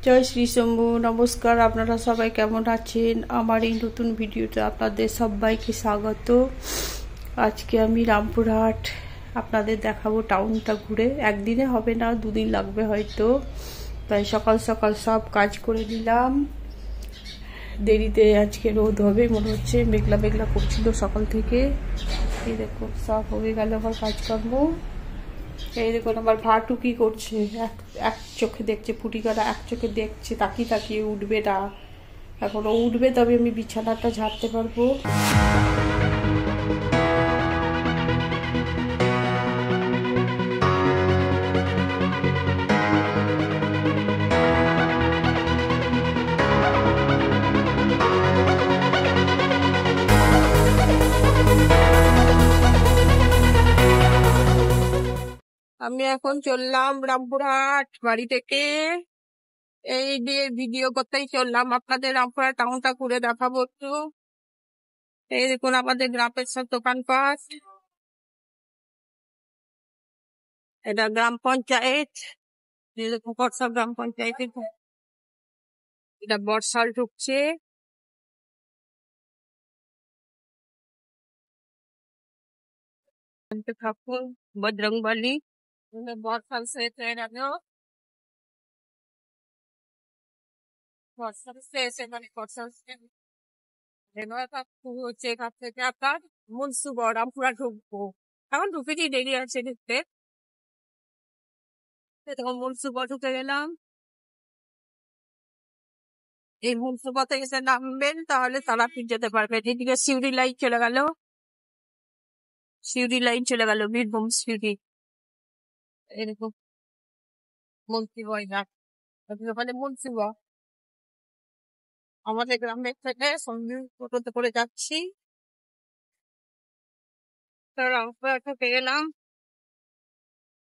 জয় শ্রী শম্ভু। নমস্কার, আপনারা সবাই কেমন আছেন? আমার এই নতুন ভিডিওতে আপনাদের সবাইকে স্বাগত। আজকে আমি রামপুরহাট আপনাদের দেখাবো টাউনটা ঘুরে। একদিনে হবে না, দুদিন লাগবে হয়তো। তাই সকাল সকাল সব কাজ করে দিলাম। দেরিতে আজকে রোদ হবে মনে হচ্ছে, মেঘলা মেঘলা করছিল সকাল থেকে। এই দেখো সব হয়ে গেল আমার কাজকর্ম। এই দেখুন আমার ভাটু কি করছে, এক চোখে দেখছে, পুটিকাটা এক চোখে দেখছে, তাকিয়ে তাকিয়ে উঠবে না। এখন ও উঠবে তবে আমি বিছানাটা ঝাড়তে পারবো। আমি এখন চললাম রামপুরহাট বাড়ি থেকে। এই দিয়ে ভিডিও করতেই চললাম, আপনাদের রামপুরহাট টাউনটা ঘুরে দেখাবো একটু। এই দেখুন আমাদের গ্রামের সব দোকানপাট। এটা গ্রাম পঞ্চায়েত, বর্ষা গ্রাম পঞ্চায়েত। এটা বর্ষাল ঢুকছে। থাকুন বজরংবলী বর্ষাল से হচ্ছে এখান থেকে আপনার মুন্সিগঞ্জ রামপুরা ঢুকবো। এখন ঢুকেছি, দেরি আছে ঢুকতে। তখন মুন্সিগঞ্জ ঢুকে গেলাম। এই মুন্সিগঞ্জে এসে নামবেন তাহলে তারাপীঠ যেতে পারবেন। এদিকে সিউড়ি লাইন চলে গেল, সিউড়ি লাইন চলে গেল, বীরভূম সিউড়ি। এরকম মুন্সিগঞ্জ ওখানে মুন্সিগঞ্জ। আমাদের গ্রামের থেকে সঙ্গে টোটোতে করে যাচ্ছি। রামপুরহাট ঢুকে গেলাম।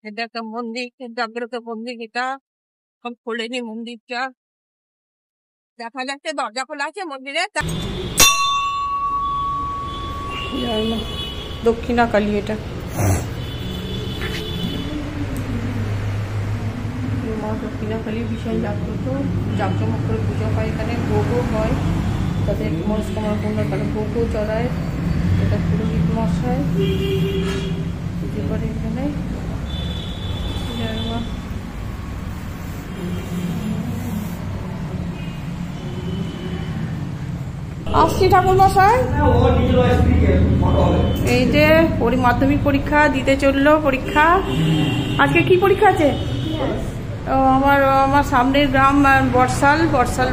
এটা একটা মন্দির, জাগ্রত মন্দির। এটা এখন খোলেনি মন্দিরটা, দেখা যাচ্ছে দরজা খোলা আছে মন্দিরে। দক্ষিণাকালী, এটা মা দক্ষিণাকালী ভীষণ জাগ্রত, জাঁকজমক করে পুজো হয় এখানে। ভোগও হয়, তাদের মনস্কামনা পূর্ণ করে ভোগও চড়ায়। এটা পুরোহিত মশাই পুজো করে এখানে। আসছি ঠাকুর মশাই। এই যে মাধ্যমিক পরীক্ষা দিতে চললো। পরীক্ষা আজকে কি পরীক্ষা আছে? আমার সামনের গ্রাম বর্ষাল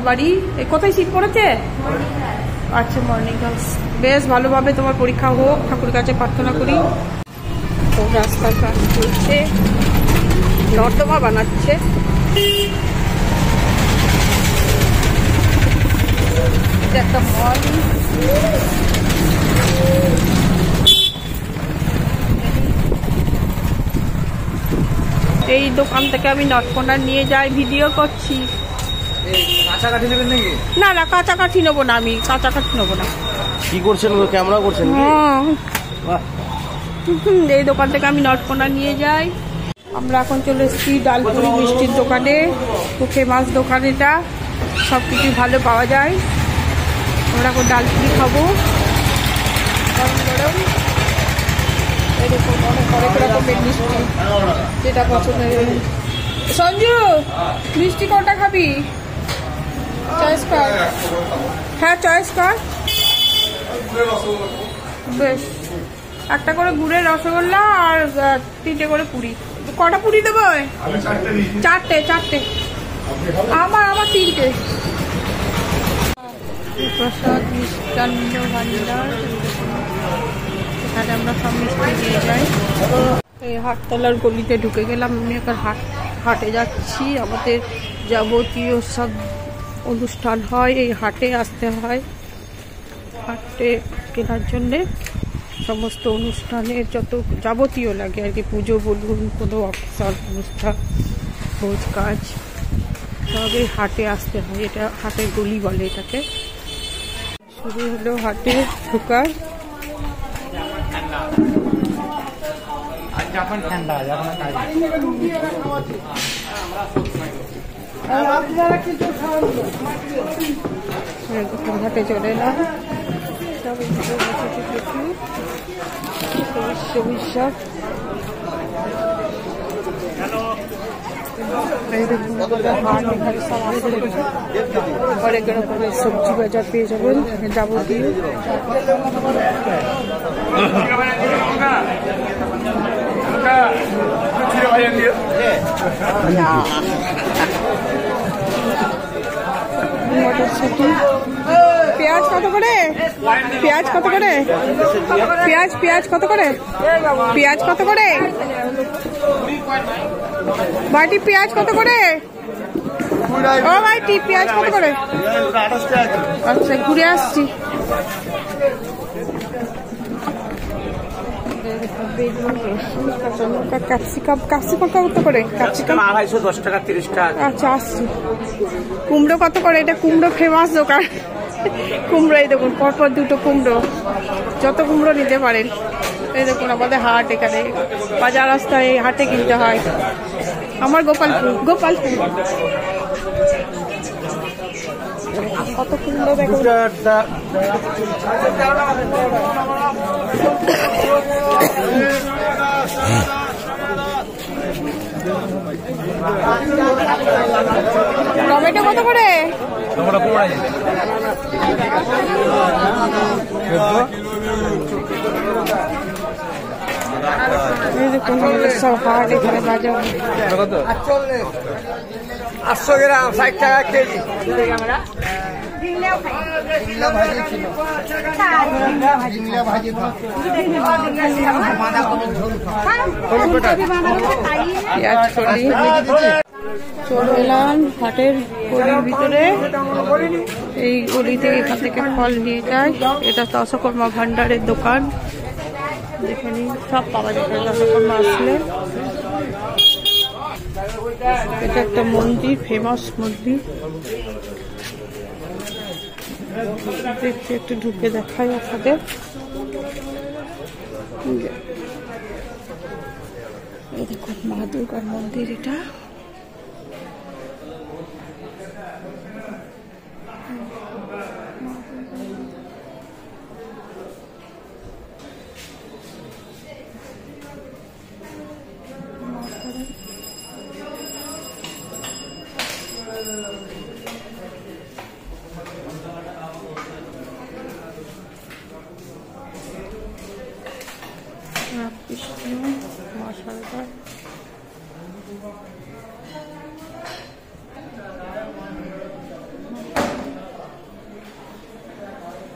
বাড়ি। কোথায় সিট পড়েছে? আচ্ছা, মর্নিং হাউস। বেশ ভালোভাবে তোমার পরীক্ষা হোক, ঠাকুরের কাছে প্রার্থনা করি। তো রাস্তার কাজ চলছে, নর্দমা বানাচ্ছে। একটা মল, এই দোকান থেকে আমি নটকোনা নিয়ে যাই, ভিডিও করছি। কাঁচাকাঠি নেবেন নাকি? না না, কাঁচাকাঠি নেবো না, আমি কাঁচাকাঠি নেবো না। কি করছেন, ক্যামেরা করছেন? এই দোকান থেকে আমি নটকোনা নিয়ে যাই। আমরা এখন চলে এসেছি ডালপুরি মিষ্টির দোকানে। খুব ফেমাস দোকান এটা, সব কিছু ভালো পাওয়া যায়। আমরা এখন ডালপুরি খাবো গরম গরম। এরকম অনেক রকমের মিষ্টি, যেটা পছন্দের। সঞ্জু, মিষ্টি কোনটা খাবি? চয়েস কর। হ্যাঁ, চয়েস কর। বেশ, একটা করে গুড়ের রসগোল্লা আর 3টে করে পুরি। কটা পুরি দেবো? 4টে। আমার 3টে। প্রসাদ মিষ্টান্ন ভান্ডার, এখানে আমরা সব মিষ্টি নিয়ে যাই। এই হাটতলার গলিতে ঢুকে গেলাম। আমি এখন হাটে যাচ্ছি। আমাদের যাবতীয় সব অনুষ্ঠান হয় এই হাটে আসতে হয়। হাটে কেনার জন্যে সমস্ত অনুষ্ঠানের যত যাবতীয় লাগে আর কি, পুজো বলুন, কোনো অফিসার অনুষ্ঠান, ভোজ কাজ, সব এই হাটে আসতে হয়। এটা হাটের গলি বলে এটাকে। শুরু হলো হাটে ঢোকার। ঘাটে চলে এলাম, সবুজ সব অনেক রকমের সবজি বাজার পেয়ে যাবেন যাবতীয়। মটরশুটি, পেঁয়াজ কত করে? পেঁয়াজ কত করে? পেঁয়াজ কত করে? পেঁয়াজ কত করে? বাটি পেঁয়াজ কত করে? ও বাটি পেঁয়াজ কত করে? আচ্ছা, ঘুরে আসছি। ক্যাপসিকাম কত করে? ক্যাপসিকাম 210 টাকা 30 টাকা। আচ্ছা, আসছি। কুমড়ো কত করে? এটা কুমড়ো ফেমাস দোকান। কুমড়ো এই দেখুন, পরপর দুটো কুমড়ো, যত কুমড়ো নিতে পারেন। এই দেখুন আমাদের হাট, এখানে বাজার রাস্তায় হাটে কিনতে হয়। আমার গোপালপুর কত কুমড়ো দেখুন। টমেটো কত করে? সব হাট, এখানে বাজার 800 গ্রাম 60 টাকা কেজি। চলে এলাম হাটের গলির ভিতরে। এই গলিতে এখান থেকে ফল নিয়ে যায়। এটা দশকর্মা ভান্ডারের দোকান, যেখানে সব পাওয়া যায় দশকর্মা আসলে। এটা একটা মন্দির, ফেমাস মন্দির। দেখতে একটু ঢুকে দেখাই আপনাদের। এই দেখুন মা দুর্গার মন্দির এটা।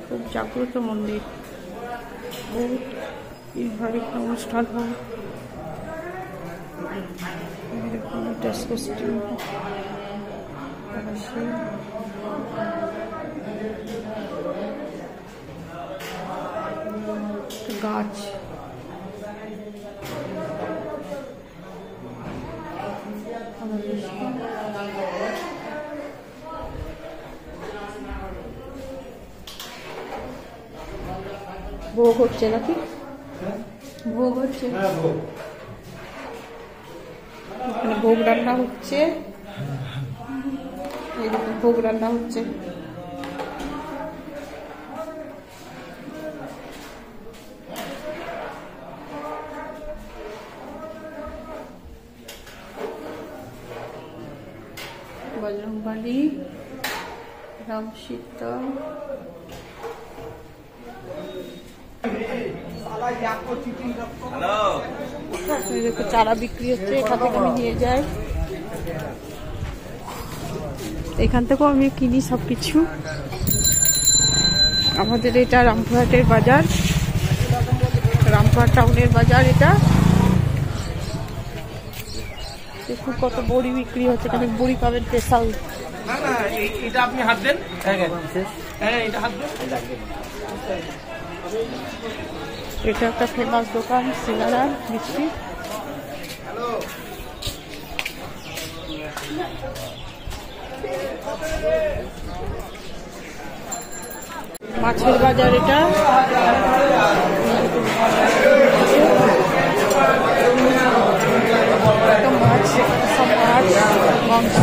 খুব জাগ্রত মন্দির, বহুত এইভাবে অনুষ্ঠান হয়। গাছ ভোগ হচ্ছে নাকি? ভোগ হচ্ছে, এখানে ভোগ রান্না হচ্ছে। এই দেখুন ভোগ রান্না হচ্ছে। বজরংবলী, রাম সীতা, চারা বিক্রি হচ্ছে। এখান থেকে আমি নিয়ে যাই, এখান থেকেও আমি কিনি সবকিছু। আমাদের এটা রামপুরহাটের বাজার, রামপুরহাট টাউনের বাজার এটা। দেখুন কত বড়ি বিক্রি হচ্ছে, এখানে বড়ি পাবেন স্পেশাল। এটা আপনি হাত দেন, হ্যাঁ এটা হাত দেন। এটা একটা ফেমাস দোকান, সিঙ্গারা মিষ্টি। মাছের বাজার এটা। একটা মাছ, সব মাছ, মাংস,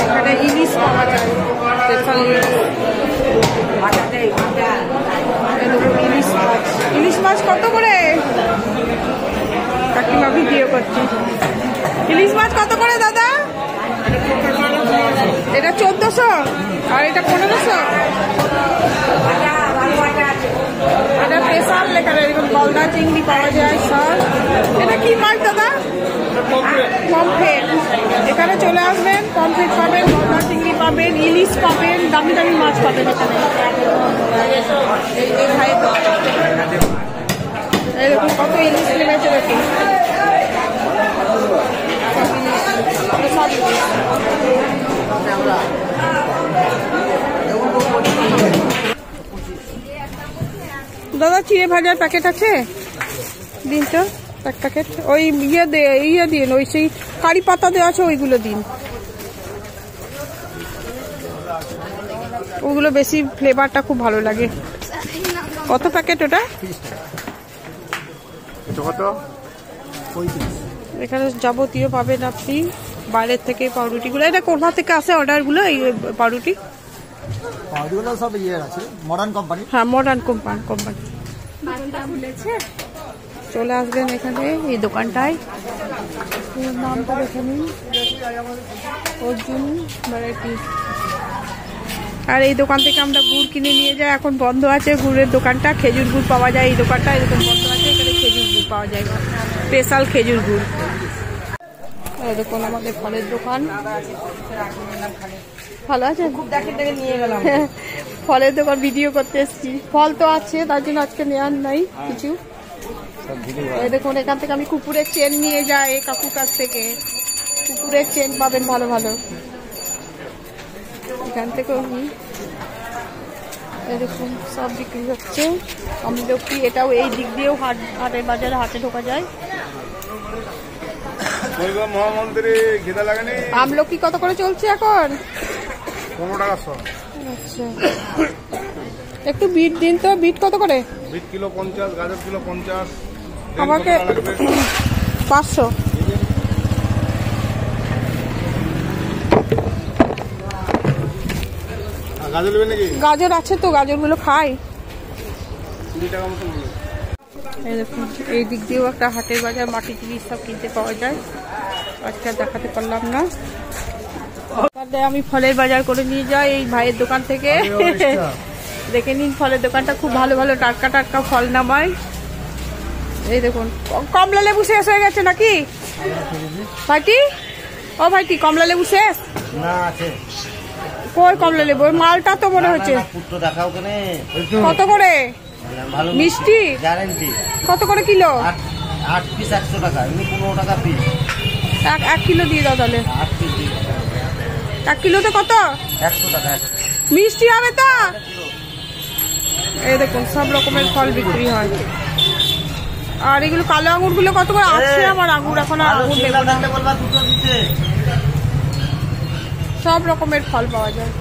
এখানে ইলিশ পাওয়া যায়, ইলিশ মাছ কত করে? কাকিমা ভিডিও করছি। ইলিশ মাছ কত করে দাদা? এটা 1400 আর এটা 1500। এটা স্পেশাল লেখা, এরকম গলদা চিংড়ি পাওয়া যায় সব। এটা কি মাছ দাদা? পমফ্রেট। এখানে চলে আসবেন, পমফ্রেট পাবেন, গলদা চিংড়ি পাবেন, ইলিশ পাবেন, দামি দামি মাছ পাবেন এখানে। এরকম কত ইলিশ নেমেছে দেখি, দাদা চিড়ে ভাজার প্যাকেট আছে? দিন তো এক প্যাকেট। ওই ইয়ে দিন, ওই সেই কারি পাতা দেওয়া আছে ওইগুলো দিন, ওগুলো বেশি ফ্লেভারটা খুব ভালো লাগে। কত প্যাকেট ওটা? এখানে যাবতীয় পাবেন আপনি বাইরের থেকে পাউরুটিগুলো। এটা কোথা থেকে আসে অর্ডারগুলো? এই পাউরুটি সব ইয়ে আছে, মডার্ন কোম্পানি। হ্যাঁ, মডার্ন কোম্পানি। চলে আসবেন এখানে এই দোকানটায়, নামটা দেখে নিন, অর্জুন ভ্যারাইটি। আর এই দোকান থেকে আমরা গুড় কিনে নিয়ে যাই। এখন বন্ধ আছে গুড়ের দোকানটা, খেজুর গুড় পাওয়া যায় এই দোকানটা, এরকম বন্ধ আছে। এখানে খেজুর গুড় পাওয়া যায়, স্পেশাল খেজুর গুড়। দেখুন আমাদের ফলের দোকান, ভালো আছে, খুব দেখে নিয়ে গেলাম। ফলের দোকান ভিডিও করতে এসেছি, ফল তো আছে তার জন্য আজকে নেওয়ার নাই কিছু। এই দেখুন এখান থেকে আমি কুকুরের চেন নিয়ে যাই এই কাকুর কাছ থেকে, কুকুরের চেন পাবেন ভালো ভালো এখান থেকে। এরকম সব বিক্রি হচ্ছে। আমলকি, এটাও এই দিক দিয়েও হাটের বাজারে হাটে ঢোকা যায়। আমলকি কত করে চলছে এখন? 15 টাকা শ। আচ্ছা, একটু বিট দিন তো। বিট কত করে? বিট কিলো 50, গাজর কিলো 50। আমাকে 500। গাজর নেবেন নাকি? গাজর আছে তো, গাজরগুলো খাই। 20 টাকা মতো। এই দেখুন এই দিক দিয়েও একটা হাটের বাজার, মাটি জিনিস সব কিনতে পাওয়া যায়। আজকে দেখাতে পারলাম না। আমি ফলের বাজার করে নিয়ে যাই এই ভাইয়ের দোকান থেকে। দেখে নিন ফলের দোকানটা, খুব ভালো ভালো টাটকা টাটকা ফল নামায়। এই দেখুন কমলা লেবু শেষ হয়ে গেছে নাকি ভাইটি? ও ভাইটি, কমলা লেবু শেষ না আছে? কই কমলা লেবু? মালটা তো মনে হচ্ছে। কত করে মিষ্টি? গ্যারান্টি। কত করে কিলো? 8 পিস 100 টাকা, এমনি 15 টাকা পিস। 1 কিলো দিয়ে দাও তাহলে। 8 পিস 1 কিলোতে কত? 100 টাকা। মিষ্টি হবে তো? এই দেখুন সব রকমের ফল বিক্রি হয়। আর এগুলো কালো আঙুর গুলো কত করে? আছে আমার আঙুর, এখন আঙুর নেব না। সব রকমের ফল পাওয়া যায়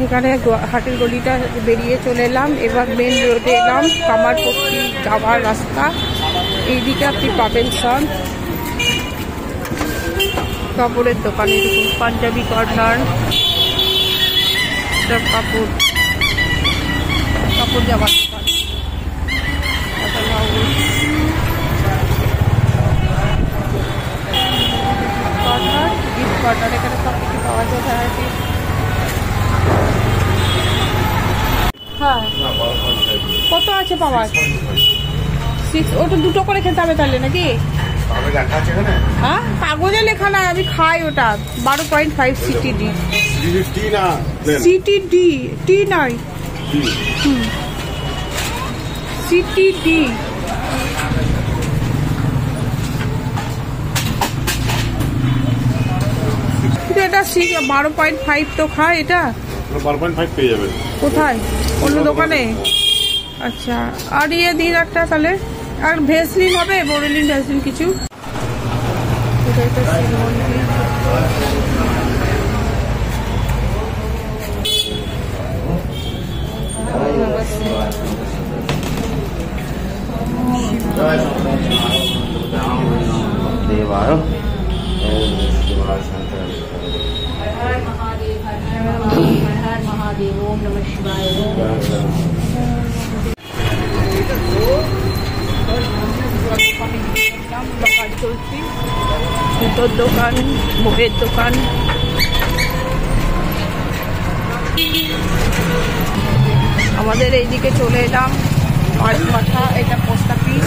এখানে। হাটের গলিটা বেরিয়ে চলে এলাম, এবার মেন রোডে এলাম। কামারপট্টি যাওয়ার রাস্তা, এইদিকে আপনি পাবেন সব কাপড়ের দোকানে। দেখুন পাঞ্জাবি কর্নার, সব কাপড় জামার দোকান। কর্নার, গিফট কর্নার, এখানে সব কিছু পাওয়া যায় ভ্যারাইটি। হ্যাঁ, কত আছে পাওয়ার? 6। ওটা 2 করে খেতে হবে তাহলে নাকি? হ্যাঁ, কাগজে লেখা নাই, আমি খাই ওটা। 12.5 CTD। CTD টি নয়, CTD। এটা 12.5 তো খায় এটা 12.5 পেয়ে যাবে। কোথায়? অন্য দোকানে? আচ্ছা, আর ইয়ে দিন একটা তাহলে, আর ভেসলিন হবে, বোরোলিন ভেসলিন কিছু। এটা একটা শিব মন্দির। देवाय महादेव ओम नमः शिवाय। দোকান চলছি, জুতোর দোকান, মুখের দোকান। আমাদের এইদিকে চলে এলাম মাঠা, এটা পোস্ট অফিস,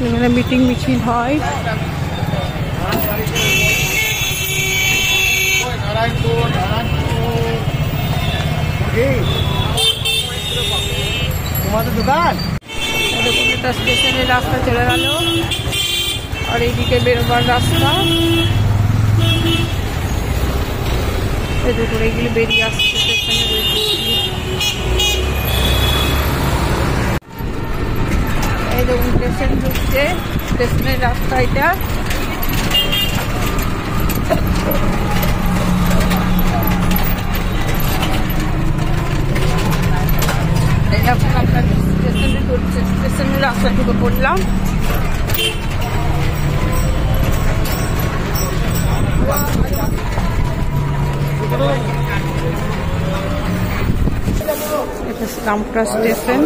এখানে মিটিং মিছিল হয়। তোমাদের দোকান এটা স্টেশনের রাস্তা চলে গেল, আর এইদিকে বেরোবার রাস্তা। এই দুপুর এইগুলো বেরিয়ে আসছে স্টেশনের। এই দেখুন স্টেশন ঢুকছে, স্টেশনের রাস্তা এটা। এখন আপনার স্টেশনের রাস্তা ঢুকে পড়লাম। এটা রামপুরা স্টেশন।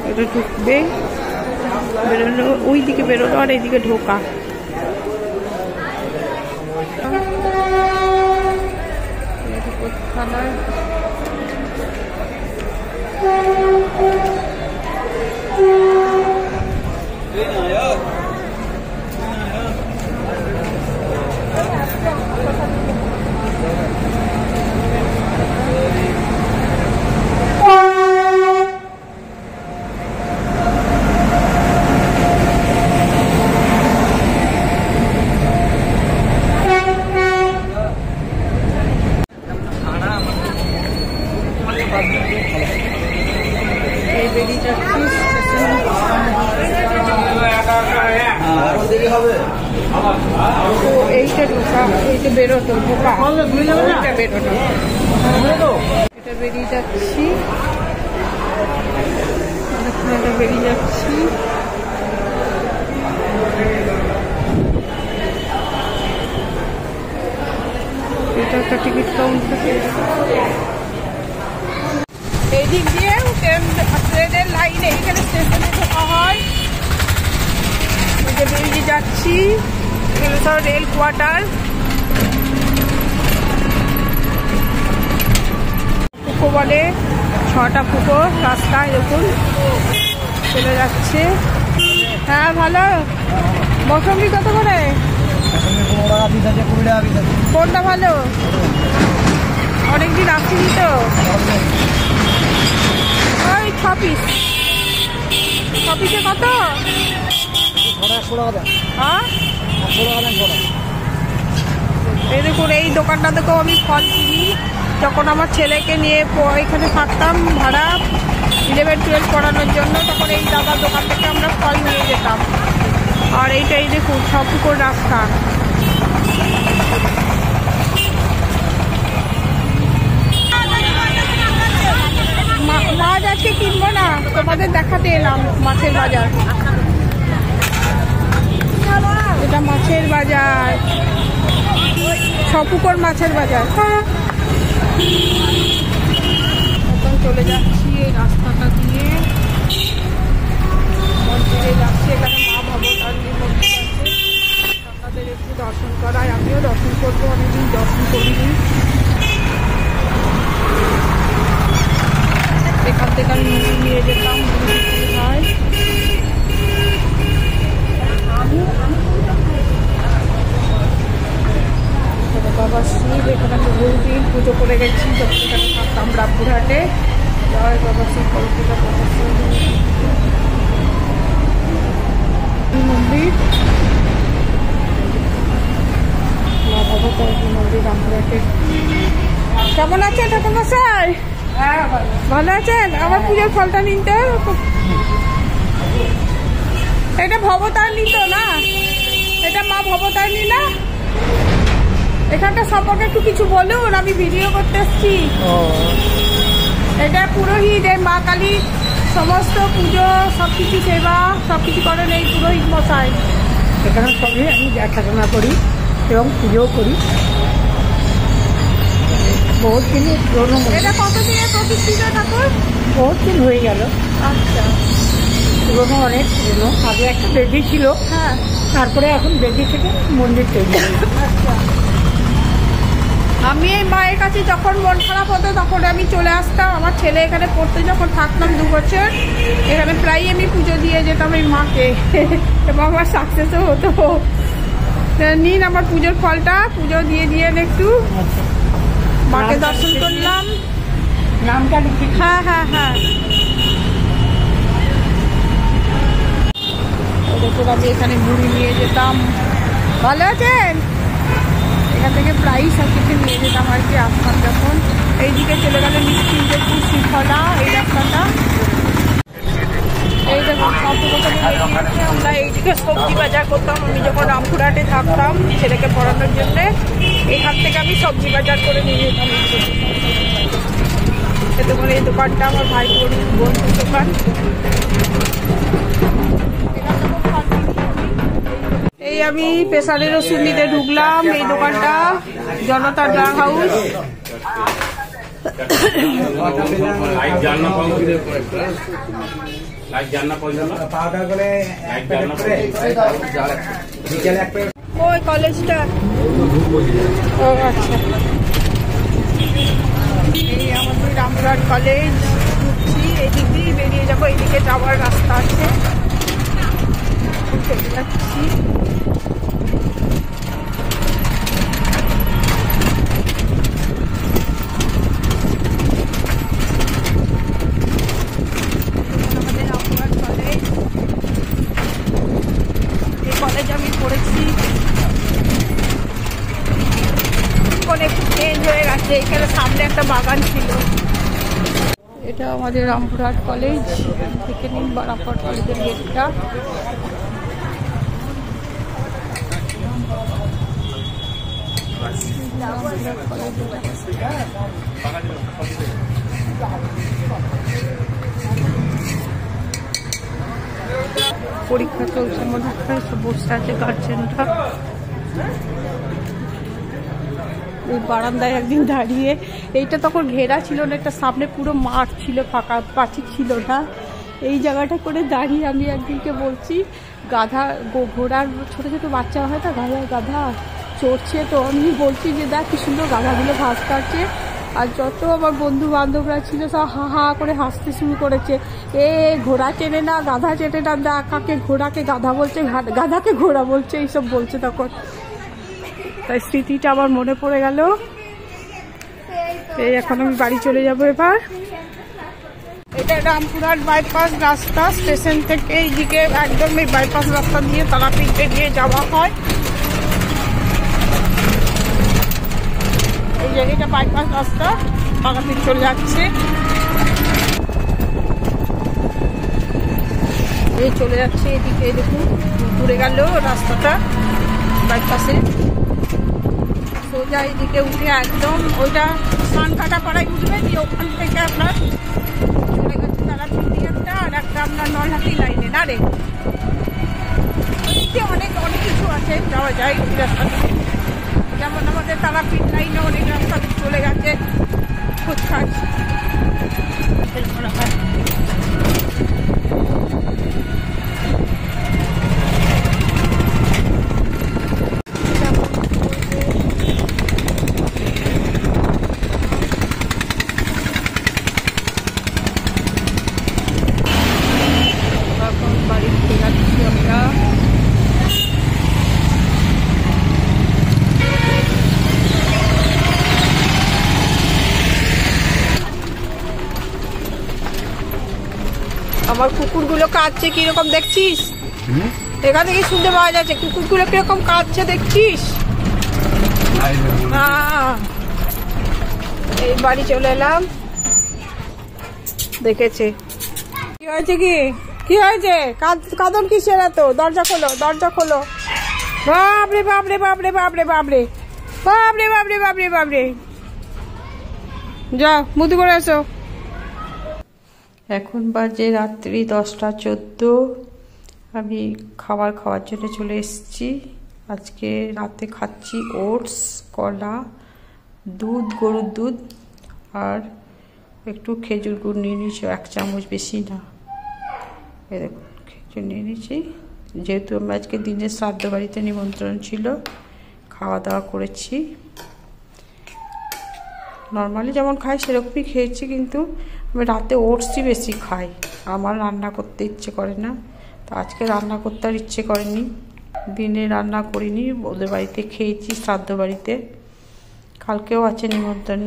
এটা ঢুকবে, বেরোনো ওই দিকে বেরোনো, আর এইদিকে ঢোকা। এইটা ঢোকা, এইটা বেরোতো, ঢোকা, এইটা বেরোনো, এটা বেরিয়ে যাচ্ছি, এটা বেরিয়ে যাচ্ছি। এটা একটা টিকিট কাউন্টার। এই দিক দিয়ে ট্রেনের লাইনে এখানে স্টেশনে ঢোকা হয়। বেরিয়ে যাচ্ছি, এখানে সব রেল কোয়ার্টার। পুকো বলে, 6টা পুকো রাস্তায় দেখুন চলে যাচ্ছে। হ্যাঁ ভালো। মৌসুমি কত করে? কোনটা ভালো? অনেকদিন আসিনি তো। ওই 6 পিস। 6 পিসে কত? হ্যাঁ, এই দেখুন এই দোকানটা থেকেও আমি ফল কিনি। যখন আমার ছেলেকে নিয়ে এখানে থাকতাম ভাড়া 11-12 পড়ানোর জন্য, তখন এই দাদার দোকান থেকে আমরা ফল নিয়ে যেতাম। আর এইটাই দেখুন সবটুকুর রাস্তা। মাছ আজকে কিনবো না, তোমাদের দেখাতে এলাম মাছের বাজার। এটা মাছের বাজার, ছপুকুর মাছের বাজার। এখন চলে যাচ্ছি এই রাস্তাটা দিয়ে মন্দিরে যাচ্ছি। এখানে মা ভবতারিণীর মন্দির আছে, আপনাদের একটু দর্শন করায়, আমিও দর্শন করবো, অনেকদিন দর্শন করিনি। এখান থেকে আমি মুড়ি নিয়ে যেতাম, মুড়ি বিক্রি হয়। বাবা শিব, এখানে আমি বহুদিন পুজো করে গেছি যখন এখানে থাকতাম রামপুরহাটে। জয় বাবা শিব কলকাতা মন্দির, মা বাবা কলকাতা মন্দির রামপুরহাটে। কেমন আছেন ঠাকুর মশাই? ভালো আছেন? আমার পুজোর ফলটা নিতে। এটা ভবতারিণী তো না? এটা মা ভবতারিণী না? এখানটা সম্পর্কে একটু কিছু বলুন, আমি ভিডিও করতে এসছি। এটা পুরোহিত, এই মা কালী সমস্ত পুজো সবকিছু সেবা সবকিছু করেন এই পুরোহিত মশাই। এখানে সবই আমি দেখাশোনা করি এবং পুজোও করি। বহুত দিনের পুরোনো। এটা কতদিনের প্রতিষ্ঠিত ঠাকুর? বহুত দিন হয়ে গেল। আচ্ছা, পুরোনো, অনেক পুরোনো। আগে একটা বেদি ছিল, হ্যাঁ, তারপরে এখন বেদি থেকে মন্দির তৈরি হয়েছে। আচ্ছা। আমি এই মায়ের কাছে যখন মন খারাপ হতো তখন আমি চলে আসতাম। আমার ছেলে এখানে পড়তে যখন থাকতাম 2 বছর, এখানে প্রায় আমি পুজো দিয়ে যেতাম এই মাকে এবং আমার সাকসেসও হতো। নিন আমার পুজোর ফলটা, পুজো দিয়ে দিয়েন একটু। মাকে দর্শন করলাম। নামটা লিখি। হ্যাঁ হ্যাঁ হ্যাঁ, দেখুন আমি এখানে মুড়ি নিয়ে যেতাম। ভালো আছেন? এখান থেকে প্রায়ই সব কিছু নিয়ে যেতাম আর কি আসতাম যখন। এইদিকে চলে গেলে মৃত্যুঞ্জয়পুর শ্রীফলা, এই রাস্তাটা। এই দেখুন আমরা এইদিকে সবজি বাজার করতাম। আমি যখন রামপুরহাটে থাকতাম ছেলেকে পড়ানোর জন্যে, এখান থেকে আমি সবজি বাজার করে নিয়ে যেতাম। খেতে বলে এই দোকানটা আমার ভাই বন্ধুর দোকান। এই আমি প্রেসারের ওষুধ নিতে ঢুকলাম। এই দোকানটা জনতা ড্রাগ হাউস। ওই কলেজটা, ও আচ্ছা, এই আমাদের রামপুরহাট কলেজ। ঢুকছি, এদিক দিয়ে বেরিয়ে যাবো। এইদিকে যাওয়ার রাস্তা আছে, চলে যাচ্ছি। আমাদের রামপুরহাট কলেজ, এই কলেজে আমি পড়েছি। এখন একটু চেঞ্জ হয়ে গেছে, এখানে সামনে একটা বাগান ছিল। এটা আমাদের রামপুরহাট কলেজ, থেকে নিন রামপুরহাট কলেজের গেটটা। পরীক্ষা চলছে মনে হয়, সব বসে আছে গার্জেনরা। এই বারান্দায় একদিন দাঁড়িয়ে, এইটা তখন ঘেরা ছিল না, একটা সামনে পুরো মাঠ ছিল, ফাঁকা পাঁচিল ছিল না। এই জায়গাটা করে দাঁড়িয়ে আমি একদিনকে বলছি, গাধা ঘোড়ার ছোট ছোট বাচ্চা হয় না, গাধা চড়ছে, তো আমি বলছি যে দেখ কি সুন্দর গাধাগুলো ঘাস কাটছে। আর যত আমার বন্ধু বান্ধবরা ছিল সব হা হা করে হাসতে শুরু করেছে। ঘোড়া চেনে না, গাধা চেনে না, দা কাকে ঘোড়াকে গাধা বলছে, গাধাকে ঘোড়া বলছে, এইসব বলছে তখন। তাই স্মৃতিটা আমার মনে পড়ে গেল। এই এখন আমি বাড়ি চলে যাবো এবার। এটা রামপুরহাট বাইপাস রাস্তা, স্টেশন থেকে এইদিকে একদম এই বাইপাস রাস্তা দিয়ে তারাপীঠ বেরিয়ে যাওয়া হয়। এই জায়গাটা বাইপাস রাস্তা, তারাপীঠ চলে যাচ্ছে। এই চলে যাচ্ছে এদিকে, দেখুন ঘুরে গেল রাস্তাটা বাইপাসে। সোজা এদিকে উঠে একদম ওইটা সানকাটা পাড়ায় উঠবেন, ওখান থেকে আপনার চলে গেছে তারাপীঠ একটা, আর একটা আপনার নলহাটি লাইনে না রে, অনেক অনেক কিছু আছে যাওয়া যায় ওই রাস্তাতে। যেমন আমাদের তারাপীঠ লাইনে অনেক রাস্তা চলে গেছে ফুটপাথ। আমার কুকুরগুলো কাঁদছে কিরকম দেখছিস? এখান থেকে শুনতে পাওয়া যাচ্ছে কুকুরগুলো কিরকম কাঁদছে দেখছিস? এই বাড়ি চলে এলাম, দেখেছে কি হয়েছে, কি হয়েছে? কাঁদন কিসের এত? দরজা খোলো, দরজা খোলো। বাপরে বাপরে বাপরে বাপরে বাপরে বাপরে বাপরে বাপরে বাপরে, যাও মুদি করে এসো। এখন বাজে রাত্রি 10টা 14। আমি খাওয়ার জন্য চলে এসেছি। আজকে রাতে খাচ্ছি ওটস, কলা, দুধ, গরুর দুধ আর একটু খেজুর গুড় নিয়ে নিয়েছি, 1 চামচ, বেশি না। এই দেখুন খেজুর নিয়ে নিয়েছি, যেহেতু আমি আজকে দিনে শ্রাদ্ধ বাড়িতে নিমন্ত্রণ ছিল, খাওয়া দাওয়া করেছি। নর্মালি যেমন খাই সেরকমই খেয়েছি, কিন্তু আমি রাতে ওটসই বেশি খাই, আমার রান্না করতে ইচ্ছে করে না। তো আজকে রান্না করতে আর ইচ্ছে করেনি, দিনে রান্না করিনি, ওদের বাড়িতে খেয়েছি শ্রাদ্ধ বাড়িতে। কালকেও আছে নিমন্ত্রণ,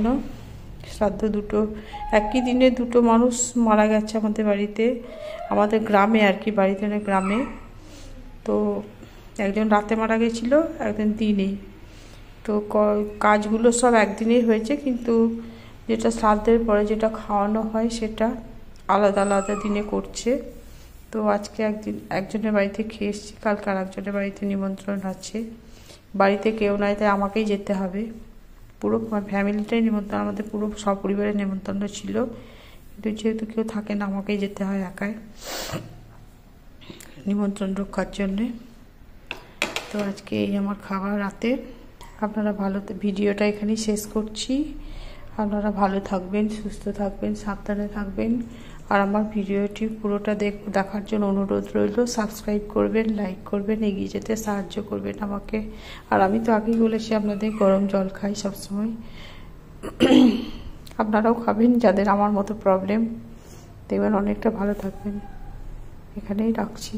শ্রাদ্ধ দুটো, একই দিনে দুটো মানুষ মারা গেছে আমাদের বাড়িতে, আমাদের গ্রামে আর কি, বাড়িতে না গ্রামে। তো একজন রাতে মারা গেছিলো, একজন দিনে। তো কাজগুলো সব একদিনেই হয়েছে, কিন্তু যেটা শ্রাদ্ধের পরে যেটা খাওয়ানো হয় সেটা আলাদা আলাদা দিনে করছে। তো আজকে একজনের বাড়িতে খেয়ে এসেছি, কালকে আর একজনের বাড়িতে নিমন্ত্রণ আছে। বাড়িতে কেউ নাই, তাই আমাকেই যেতে হবে। পুরো ফ্যামিলিটাই নিমন্ত্রণ, আমাদের পুরো সপরিবারের নিমন্ত্রণ ছিল, কিন্তু যেহেতু কেউ থাকে না, আমাকেই যেতে হয় একাই নিমন্ত্রণ রক্ষার জন্যে। তো আজকে এই আমার খাবার রাতে। আপনারা ভিডিওটা এখানেই শেষ করছি। আপনারা ভালো থাকবেন, সুস্থ থাকবেন, সাবধানে থাকবেন। আর আমার ভিডিওটি পুরোটা দেখার জন্য অনুরোধ রইল। সাবস্ক্রাইব করবেন, লাইক করবেন, এগিয়ে যেতে সাহায্য করবেন আমাকে। আর আমি তো আগেই বলেছি আপনাদের গরম জল খাই সবসময়, আপনারাও খাবেন যাদের আমার মতো প্রবলেম, দেখবেন অনেকটা ভালো থাকবেন। এখানেই রাখছি।